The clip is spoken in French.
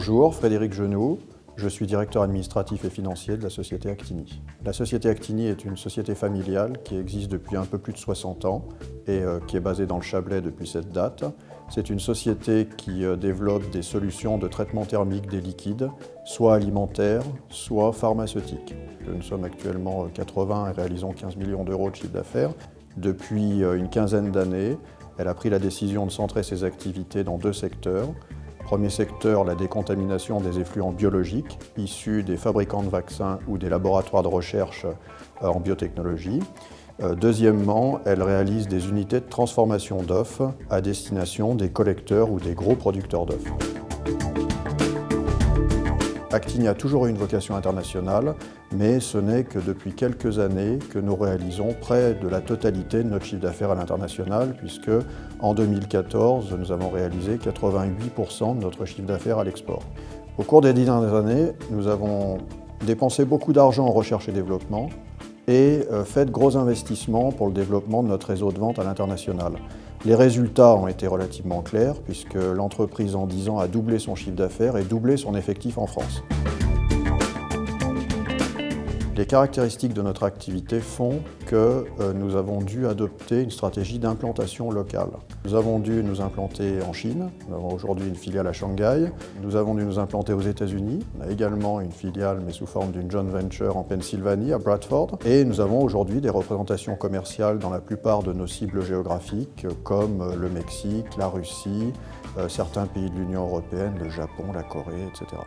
Bonjour, Frédéric Genoux. Je suis directeur administratif et financier de la société Actini. La société Actini est une société familiale qui existe depuis un peu plus de 60 ans et qui est basée dans le Chablais depuis cette date. C'est une société qui développe des solutions de traitement thermique des liquides, soit alimentaires, soit pharmaceutiques. Nous sommes actuellement 80 et réalisons 15 millions d'euros de chiffre d'affaires. Depuis une quinzaine d'années, elle a pris la décision de centrer ses activités dans deux secteurs. Premier secteur, la décontamination des effluents biologiques issus des fabricants de vaccins ou des laboratoires de recherche en biotechnologie. Deuxièmement, elle réalise des unités de transformation d'œufs à destination des collecteurs ou des gros producteurs d'œufs. Actini a toujours eu une vocation internationale, mais ce n'est que depuis quelques années que nous réalisons près de la totalité de notre chiffre d'affaires à l'international, puisque en 2014, nous avons réalisé 88% de notre chiffre d'affaires à l'export. Au cours des 10 dernières années, nous avons dépensé beaucoup d'argent en recherche et développement et fait de gros investissements pour le développement de notre réseau de vente à l'international. Les résultats ont été relativement clairs puisque l'entreprise en 10 ans a doublé son chiffre d'affaires et doublé son effectif en France. Les caractéristiques de notre activité font que nous avons dû adopter une stratégie d'implantation locale. Nous avons dû nous implanter en Chine, nous avons aujourd'hui une filiale à Shanghai. Nous avons dû nous implanter aux États-Unis, on a également une filiale mais sous forme d'une joint venture en Pennsylvanie, à Bradford. Et nous avons aujourd'hui des représentations commerciales dans la plupart de nos cibles géographiques comme le Mexique, la Russie, certains pays de l'Union européenne, le Japon, la Corée, etc.